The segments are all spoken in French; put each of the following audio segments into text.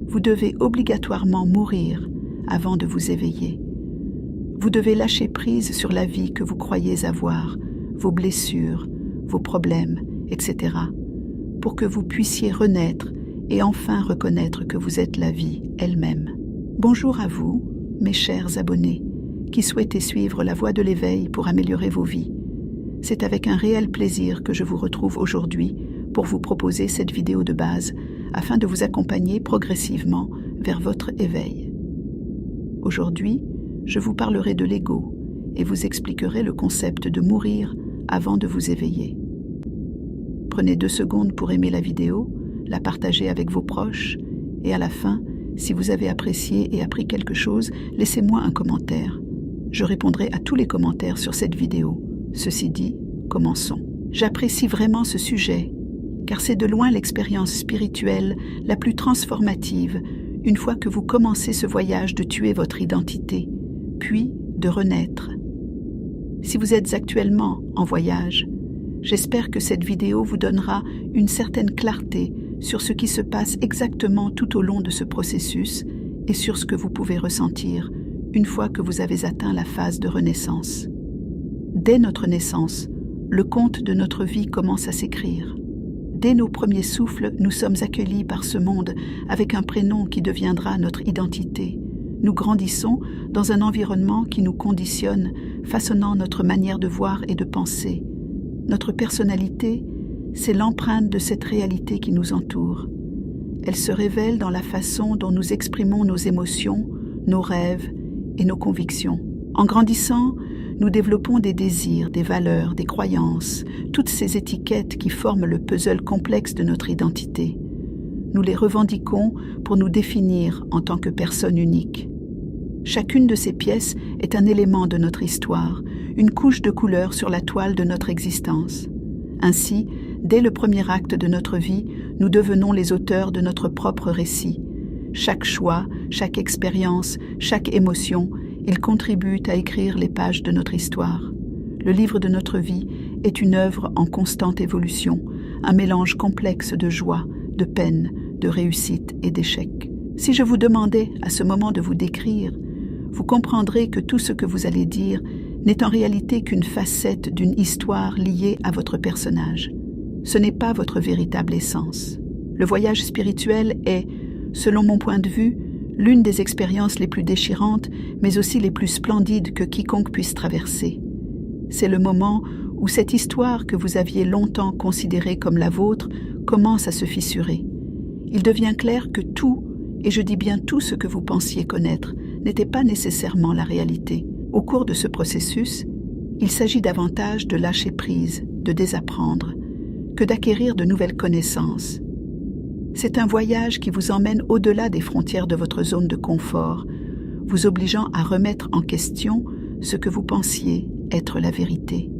Vous devez obligatoirement mourir avant de vous éveiller. Vous devez lâcher prise sur la vie que vous croyez avoir, vos blessures, vos problèmes, etc., pour que vous puissiez renaître et enfin reconnaître que vous êtes la vie elle-même. Bonjour à vous, mes chers abonnés, qui souhaitez suivre la voie de l'éveil pour améliorer vos vies. C'est avec un réel plaisir que je vous retrouve aujourd'hui pour vous proposer cette vidéo de base afin de vous accompagner progressivement vers votre éveil. Aujourd'hui, je vous parlerai de l'ego et vous expliquerai le concept de mourir avant de vous éveiller. Prenez 2 secondes pour aimer la vidéo, la partager avec vos proches et à la fin, si vous avez apprécié et appris quelque chose, laissez-moi un commentaire. Je répondrai à tous les commentaires sur cette vidéo. Ceci dit, commençons. J'apprécie vraiment ce sujet, car c'est de loin l'expérience spirituelle la plus transformative une fois que vous commencez ce voyage de tuer votre identité, puis de renaître. Si vous êtes actuellement en voyage, j'espère que cette vidéo vous donnera une certaine clarté sur ce qui se passe exactement tout au long de ce processus et sur ce que vous pouvez ressentir une fois que vous avez atteint la phase de renaissance. Dès notre naissance, le conte de notre vie commence à s'écrire. Dès nos premiers souffles, nous sommes accueillis par ce monde avec un prénom qui deviendra notre identité. Nous grandissons dans un environnement qui nous conditionne, façonnant notre manière de voir et de penser. Notre personnalité, c'est l'empreinte de cette réalité qui nous entoure. Elle se révèle dans la façon dont nous exprimons nos émotions, nos rêves et nos convictions. En grandissant, nous développons des désirs, des valeurs, des croyances, toutes ces étiquettes qui forment le puzzle complexe de notre identité. Nous les revendiquons pour nous définir en tant que personne unique. Chacune de ces pièces est un élément de notre histoire, une couche de couleur sur la toile de notre existence. Ainsi, dès le premier acte de notre vie, nous devenons les auteurs de notre propre récit. Chaque choix, chaque expérience, chaque émotion, ils contribuent à écrire les pages de notre histoire. Le livre de notre vie est une œuvre en constante évolution, un mélange complexe de joie, de peine, de réussite et d'échec. Si je vous demandais à ce moment de vous décrire, vous comprendrez que tout ce que vous allez dire n'est en réalité qu'une facette d'une histoire liée à votre personnage. Ce n'est pas votre véritable essence. Le voyage spirituel est, selon mon point de vue, l'une des expériences les plus déchirantes, mais aussi les plus splendides que quiconque puisse traverser. C'est le moment où cette histoire que vous aviez longtemps considérée comme la vôtre commence à se fissurer. Il devient clair que tout, et je dis bien tout ce que vous pensiez connaître, n'était pas nécessairement la réalité. Au cours de ce processus, il s'agit davantage de lâcher prise, de désapprendre, que d'acquérir de nouvelles connaissances. C'est un voyage qui vous emmène au-delà des frontières de votre zone de confort, vous obligeant à remettre en question ce que vous pensiez être la vérité.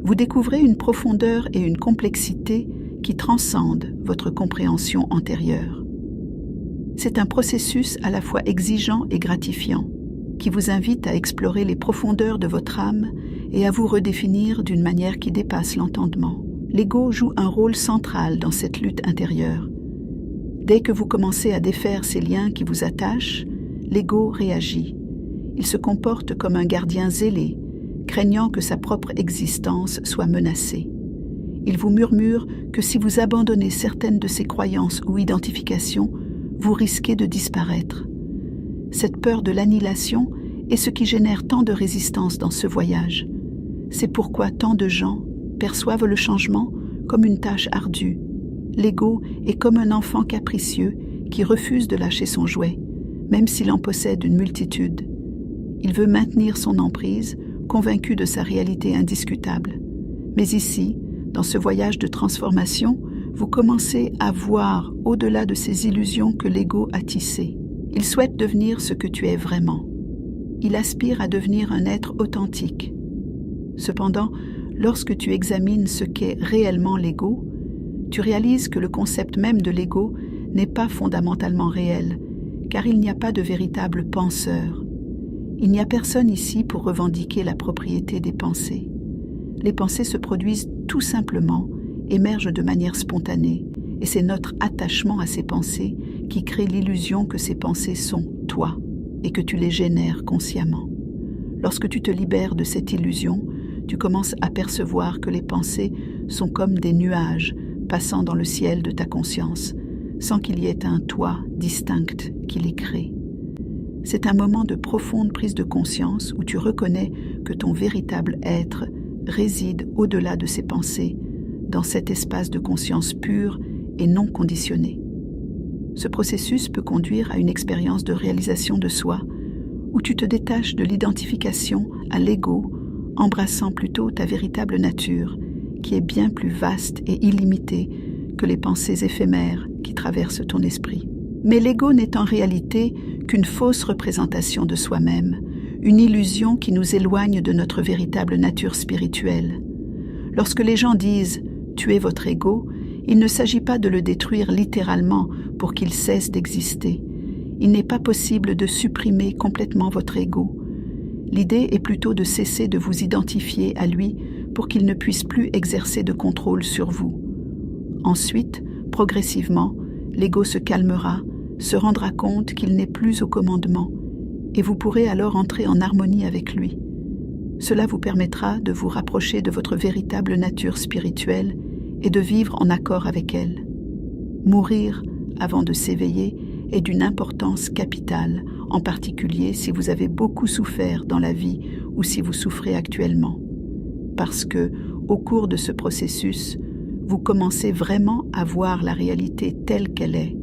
Vous découvrez une profondeur et une complexité qui transcendent votre compréhension antérieure. C'est un processus à la fois exigeant et gratifiant, qui vous invite à explorer les profondeurs de votre âme et à vous redéfinir d'une manière qui dépasse l'entendement. L'ego joue un rôle central dans cette lutte intérieure. Dès que vous commencez à défaire ces liens qui vous attachent, l'ego réagit. Il se comporte comme un gardien zélé, craignant que sa propre existence soit menacée. Il vous murmure que si vous abandonnez certaines de ses croyances ou identifications, vous risquez de disparaître. Cette peur de l'annihilation est ce qui génère tant de résistance dans ce voyage. C'est pourquoi tant de gens perçoivent le changement comme une tâche ardue. L'ego est comme un enfant capricieux qui refuse de lâcher son jouet, même s'il en possède une multitude. Il veut maintenir son emprise, convaincu de sa réalité indiscutable. Mais ici, dans ce voyage de transformation, vous commencez à voir au-delà de ces illusions que l'ego a tissées. Il souhaite devenir ce que tu es vraiment. Il aspire à devenir un être authentique. Cependant, lorsque tu examines ce qu'est réellement l'ego, tu réalises que le concept même de l'ego n'est pas fondamentalement réel, car il n'y a pas de véritable penseur. Il n'y a personne ici pour revendiquer la propriété des pensées. Les pensées se produisent tout simplement, émergent de manière spontanée, et c'est notre attachement à ces pensées qui crée l'illusion que ces pensées sont toi et que tu les génères consciemment. Lorsque tu te libères de cette illusion, tu commences à percevoir que les pensées sont comme des nuages passant dans le ciel de ta conscience, sans qu'il y ait un toi distinct qui les crée. C'est un moment de profonde prise de conscience où tu reconnais que ton véritable être réside au-delà de ces pensées, dans cet espace de conscience pure et non conditionnée. Ce processus peut conduire à une expérience de réalisation de soi, où tu te détaches de l'identification à l'ego, embrassant plutôt ta véritable nature, qui est bien plus vaste et illimitée que les pensées éphémères qui traversent ton esprit. Mais l'ego n'est en réalité qu'une fausse représentation de soi-même, une illusion qui nous éloigne de notre véritable nature spirituelle. Lorsque les gens disent « tuez votre ego », il ne s'agit pas de le détruire littéralement pour qu'il cesse d'exister. Il n'est pas possible de supprimer complètement votre ego. L'idée est plutôt de cesser de vous identifier à lui pour qu'il ne puisse plus exercer de contrôle sur vous. Ensuite, progressivement, l'ego se calmera, se rendra compte qu'il n'est plus au commandement, et vous pourrez alors entrer en harmonie avec lui. Cela vous permettra de vous rapprocher de votre véritable nature spirituelle et de vivre en accord avec elle. Mourir avant de s'éveiller est d'une importance capitale, en particulier si vous avez beaucoup souffert dans la vie ou si vous souffrez actuellement. Parce que, au cours de ce processus, vous commencez vraiment à voir la réalité telle qu'elle est.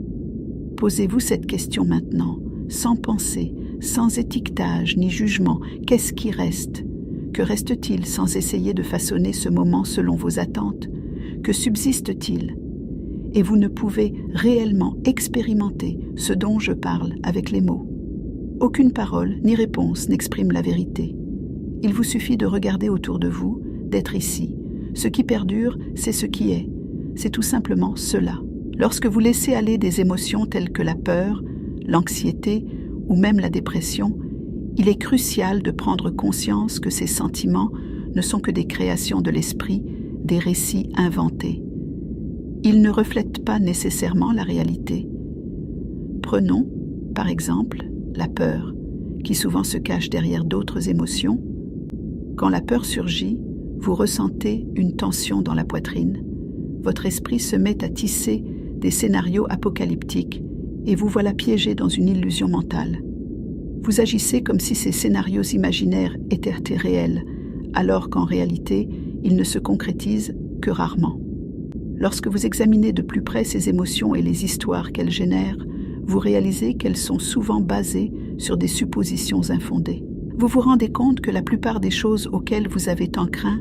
Posez-vous cette question maintenant, sans pensée, sans étiquetage ni jugement. Qu'est-ce qui reste? Que reste-t-il sans essayer de façonner ce moment selon vos attentes? Que subsiste-t-il? Et vous ne pouvez réellement expérimenter ce dont je parle avec les mots. Aucune parole ni réponse n'exprime la vérité. Il vous suffit de regarder autour de vous, d'être ici. Ce qui perdure, c'est ce qui est. C'est tout simplement cela. Lorsque vous laissez aller des émotions telles que la peur, l'anxiété ou même la dépression, il est crucial de prendre conscience que ces sentiments ne sont que des créations de l'esprit, des récits inventés. Ils ne reflètent pas nécessairement la réalité. Prenons, par exemple, la peur, qui souvent se cache derrière d'autres émotions. Quand la peur surgit, vous ressentez une tension dans la poitrine. Votre esprit se met à tisser des scénarios apocalyptiques et vous voilà piégé dans une illusion mentale. Vous agissez comme si ces scénarios imaginaires étaient réels, alors qu'en réalité, ils ne se concrétisent que rarement. Lorsque vous examinez de plus près ces émotions et les histoires qu'elles génèrent, vous réalisez qu'elles sont souvent basées sur des suppositions infondées. Vous vous rendez compte que la plupart des choses auxquelles vous avez tant craint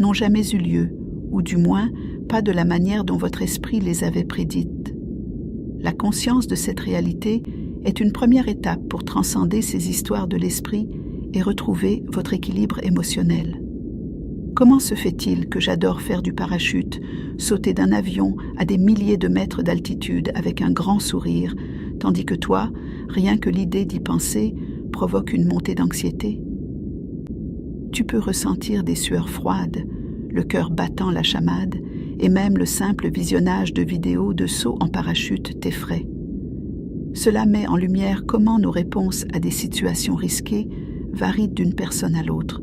n'ont jamais eu lieu, ou du moins pas de la manière dont votre esprit les avait prédites. La conscience de cette réalité est une première étape pour transcender ces histoires de l'esprit et retrouver votre équilibre émotionnel. Comment se fait-il que j'adore faire du parachute, sauter d'un avion à des milliers de mètres d'altitude avec un grand sourire, tandis que toi, rien que l'idée d'y penser provoque une montée d'anxiété? Tu peux ressentir des sueurs froides, le cœur battant la chamade, et même le simple visionnage de vidéos de sauts en parachute t'effraie. Cela met en lumière comment nos réponses à des situations risquées varient d'une personne à l'autre,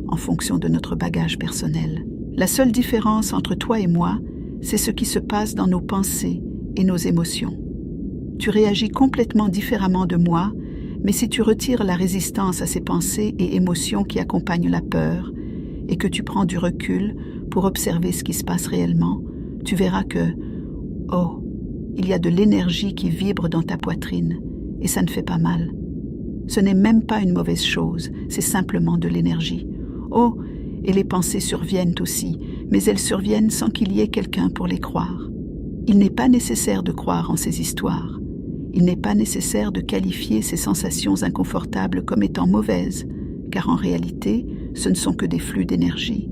en fonction de notre bagage personnel. La seule différence entre toi et moi, c'est ce qui se passe dans nos pensées et nos émotions. Tu réagis complètement différemment de moi, mais si tu retires la résistance à ces pensées et émotions qui accompagnent la peur, et que tu prends du recul pour observer ce qui se passe réellement, tu verras que, oh, il y a de l'énergie qui vibre dans ta poitrine, et ça ne fait pas mal. Ce n'est même pas une mauvaise chose, c'est simplement de l'énergie. Oh, et les pensées surviennent aussi, mais elles surviennent sans qu'il y ait quelqu'un pour les croire. Il n'est pas nécessaire de croire en ces histoires. Il n'est pas nécessaire de qualifier ces sensations inconfortables comme étant mauvaises, car en réalité, ce ne sont que des flux d'énergie.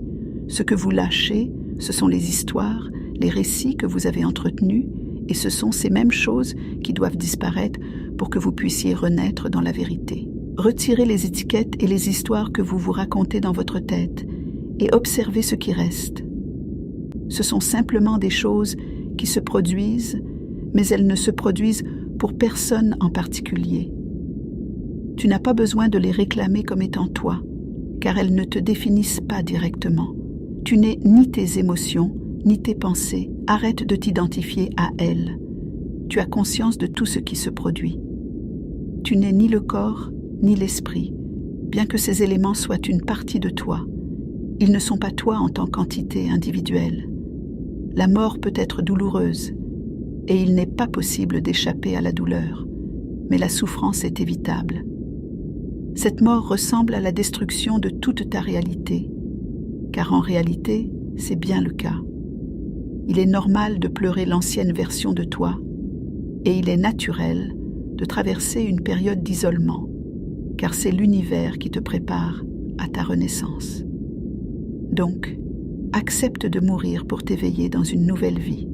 Ce que vous lâchez, ce sont les histoires, les récits que vous avez entretenus, et ce sont ces mêmes choses qui doivent disparaître pour que vous puissiez renaître dans la vérité. Retirez les étiquettes et les histoires que vous vous racontez dans votre tête et observez ce qui reste. Ce sont simplement des choses qui se produisent, mais elles ne se produisent pour personne en particulier. Tu n'as pas besoin de les réclamer comme étant toi, car elles ne te définissent pas directement. Tu n'es ni tes émotions, ni tes pensées. Arrête de t'identifier à elles. Tu as conscience de tout ce qui se produit. Tu n'es ni le corps, ni l'esprit, bien que ces éléments soient une partie de toi. Ils ne sont pas toi en tant qu'entité individuelle. La mort peut être douloureuse, et il n'est pas possible d'échapper à la douleur, mais la souffrance est évitable. Cette mort ressemble à la destruction de toute ta réalité, car en réalité, c'est bien le cas. Il est normal de pleurer l'ancienne version de toi, et il est naturel de traverser une période d'isolement, car c'est l'univers qui te prépare à ta renaissance. Donc, accepte de mourir pour t'éveiller dans une nouvelle vie.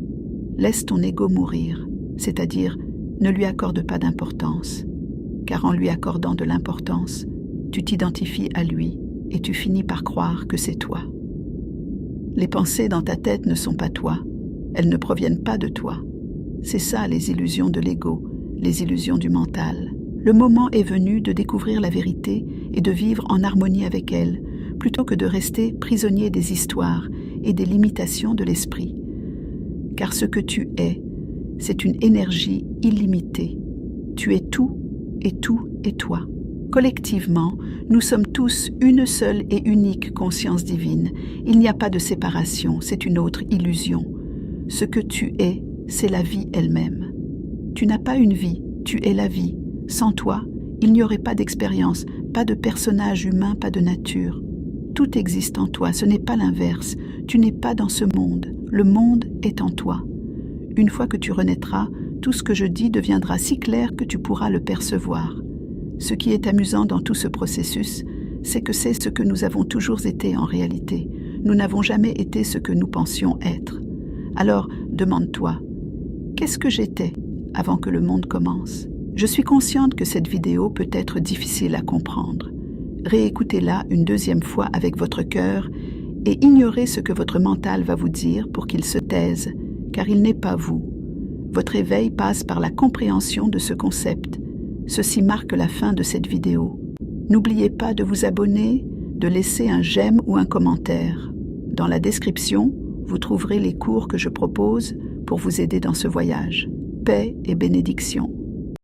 Laisse ton ego mourir, c'est-à-dire ne lui accorde pas d'importance, car en lui accordant de l'importance, tu t'identifies à lui et tu finis par croire que c'est toi. Les pensées dans ta tête ne sont pas toi, elles ne proviennent pas de toi. C'est ça les illusions de l'ego, les illusions du mental. Le moment est venu de découvrir la vérité et de vivre en harmonie avec elle, plutôt que de rester prisonnier des histoires et des limitations de l'esprit. Car ce que tu es, c'est une énergie illimitée. Tu es tout et tout est toi. Collectivement, nous sommes tous une seule et unique conscience divine. Il n'y a pas de séparation, c'est une autre illusion. Ce que tu es, c'est la vie elle-même. Tu n'as pas une vie, tu es la vie. Sans toi, il n'y aurait pas d'expérience, pas de personnage humain, pas de nature. Tout existe en toi, ce n'est pas l'inverse. Tu n'es pas dans ce monde, le monde est en toi. Une fois que tu renaîtras, tout ce que je dis deviendra si clair que tu pourras le percevoir. Ce qui est amusant dans tout ce processus, c'est que c'est ce que nous avons toujours été en réalité. Nous n'avons jamais été ce que nous pensions être. Alors, demande-toi, qu'est-ce que j'étais avant que le monde commence ? Je suis consciente que cette vidéo peut être difficile à comprendre. Réécoutez-la une deuxième fois avec votre cœur et ignorez ce que votre mental va vous dire pour qu'il se taise, car il n'est pas vous. Votre éveil passe par la compréhension de ce concept. Ceci marque la fin de cette vidéo. N'oubliez pas de vous abonner, de laisser un j'aime ou un commentaire. Dans la description, vous trouverez les cours que je propose pour vous aider dans ce voyage. Paix et bénédiction.